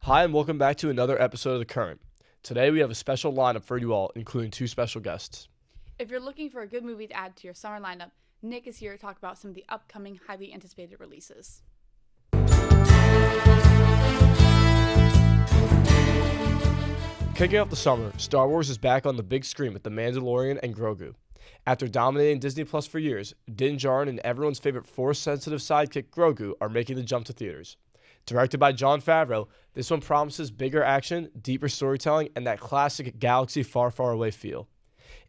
Hi, and welcome back to another episode of The Current. Today we have a special lineup for you all, including two special guests. If you're looking for a good movie to add to your summer lineup, Nick is here to talk about some of the upcoming highly anticipated releases. Kicking off the summer, Star Wars is back on the big screen with The Mandalorian and Grogu. After dominating Disney Plus for years, Din Djarin and everyone's favorite Force-sensitive sidekick Grogu are making the jump to theaters. Directed by Jon Favreau, this one promises bigger action, deeper storytelling, and that classic galaxy far, far away feel.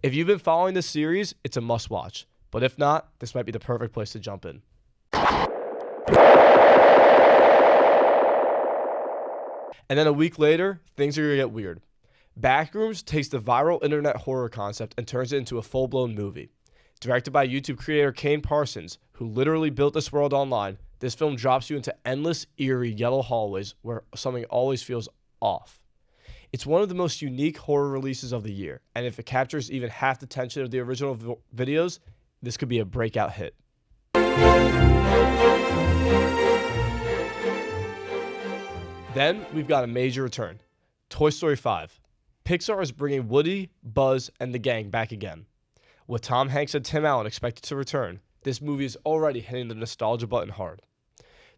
If you've been following this series, it's a must-watch. But if not, this might be the perfect place to jump in. And then a week later, things are going to get weird. Backrooms takes the viral internet horror concept and turns it into a full-blown movie. Directed by YouTube creator Kane Parsons, who literally built this world online, this film drops you into endless, eerie, yellow hallways where something always feels off. It's one of the most unique horror releases of the year, and if it captures even half the tension of the original videos, this could be a breakout hit. Then we've got a major return. Toy Story 5. Pixar is bringing Woody, Buzz, and the gang back again. With Tom Hanks and Tim Allen expected to return, this movie is already hitting the nostalgia button hard.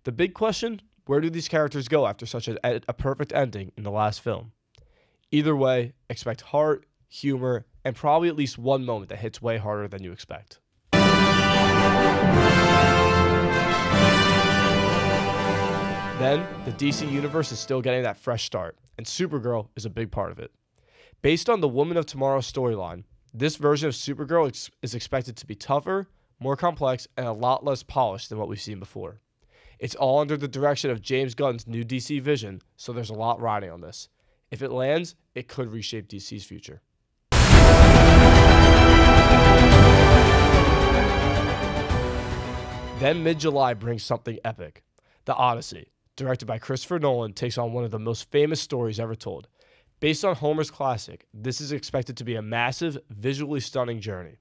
The big question, where do these characters go after such a perfect ending in the last film? Either way, expect heart, humor, and probably at least one moment that hits way harder than you expect. Then, the DC Universe is still getting that fresh start, and Supergirl is a big part of it. Based on the Woman of Tomorrow storyline, this version of Supergirl is expected to be tougher, more complex, and a lot less polished than what we've seen before. It's all under the direction of James Gunn's new DC vision, so there's a lot riding on this. If it lands, it could reshape DC's future. Then mid-July brings something epic. The Odyssey, directed by Christopher Nolan, takes on one of the most famous stories ever told. Based on Homer's classic, this is expected to be a massive, visually stunning journey.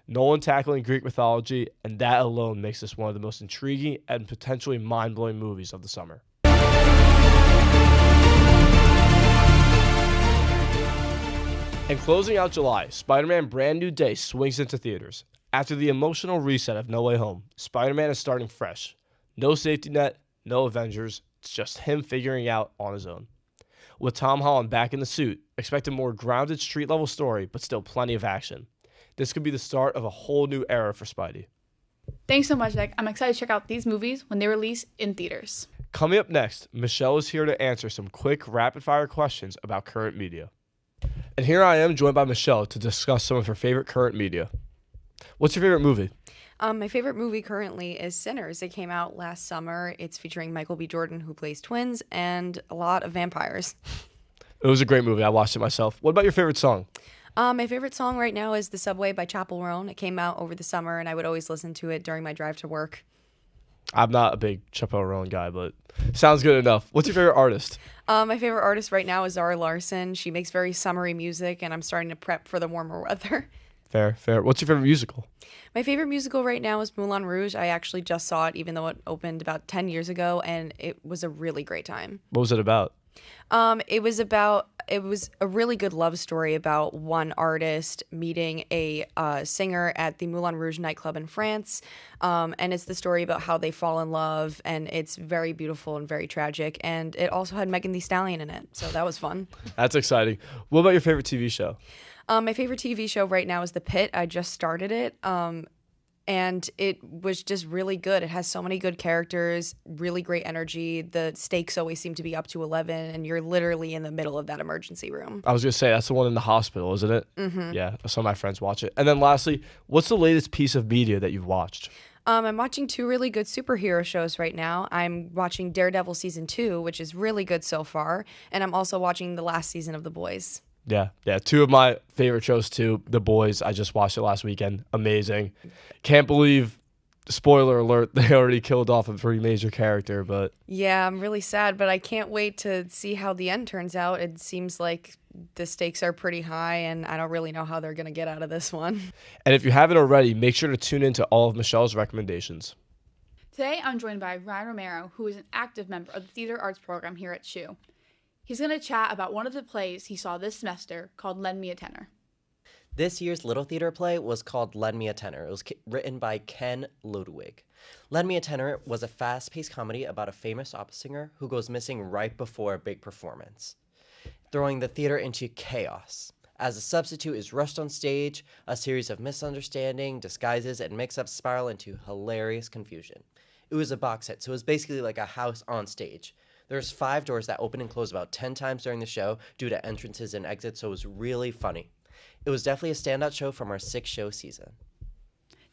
Nolan tackling Greek mythology, and that alone makes this one of the most intriguing and potentially mind-blowing movies of the summer. And closing out July, Spider-Man Brand New Day swings into theaters. After the emotional reset of No Way Home, Spider-Man is starting fresh. No safety net, no Avengers, it's just him figuring out on his own. With Tom Holland back in the suit, expect a more grounded street-level story, but still plenty of action. This could be the start of a whole new era for Spidey. Thanks so much, Nick. I'm excited to check out these movies when they release in theaters. Coming up next, Michelle is here to answer some quick, rapid-fire questions about current media. And here I am, joined by Michelle, to discuss some of her favorite current media. What's your favorite movie? My favorite movie currently is Sinners. It came out last summer. It's featuring Michael B. Jordan, who plays twins, and a lot of vampires. It was a great movie. I watched it myself. What about your favorite song? My favorite song right now is The Subway by Chappell Roan. It came out over the summer, and I would always listen to it during my drive to work. I'm not a big Chappell Roan guy, but sounds good enough. What's your favorite artist? My favorite artist right now is Zara Larsson. She makes very summery music, and I'm starting to prep for the warmer weather. Fair. What's your favorite musical? My favorite musical right now is Moulin Rouge. I actually just saw it, even though it opened about 10 years ago, and it was a really great time. What was it about? It was a really good love story about one artist meeting a singer at the Moulin Rouge nightclub in France. And it's the story about how they fall in love, and it's very beautiful and very tragic. And it also had Megan Thee Stallion in it, so that was fun. That's exciting. What about your favorite TV show? My favorite TV show right now is The Pitt. I just started it. And it was just really good. It has so many good characters, really great energy. The stakes always seem to be up to 11, and you're literally in the middle of that emergency room. I was going to say, that's the one in the hospital, isn't it? Mm-hmm. Yeah, some of my friends watch it. And then lastly, what's the latest piece of media that you've watched? I'm watching two really good superhero shows right now. I'm watching Daredevil Season 2, which is really good so far. And I'm also watching the last season of The Boys. Yeah. Two of my favorite shows too. The Boys. I just watched it last weekend. Amazing. Can't believe, spoiler alert, they already killed off a pretty major character. But yeah, I'm really sad, but I can't wait to see how the end turns out. It seems like the stakes are pretty high, and I don't really know how they're gonna get out of this one. And if you haven't already, make sure to tune into all of Michelle's recommendations. Today, I'm joined by Ryan Romero, who is an active member of the Theater Arts program here at SHU. He's going to chat about one of the plays he saw this semester called Lend Me a Tenor. This year's Little Theater play was called Lend Me a Tenor. It was written by Ken Ludwig. Lend Me a Tenor was a fast-paced comedy about a famous opera singer who goes missing right before a big performance, throwing the theater into chaos. As a substitute is rushed on stage, a series of misunderstandings, disguises, and mix-ups spiral into hilarious confusion. It was a box set, so it was basically like a house on stage. There's 5 doors that open and close about 10 times during the show due to entrances and exits, so it was really funny. It was definitely a standout show from our 6-show season.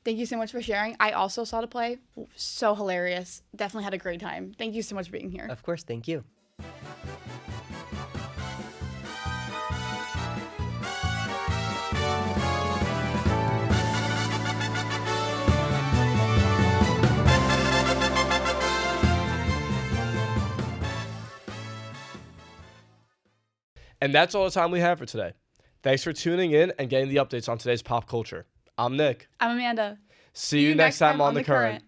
Thank you so much for sharing. I also saw the play. So hilarious. Definitely had a great time. Thank you so much for being here. Of course, thank you. And that's all the time we have for today. Thanks for tuning in and getting the updates on today's pop culture. I'm Nick. I'm Amanda. See you next time on The Current.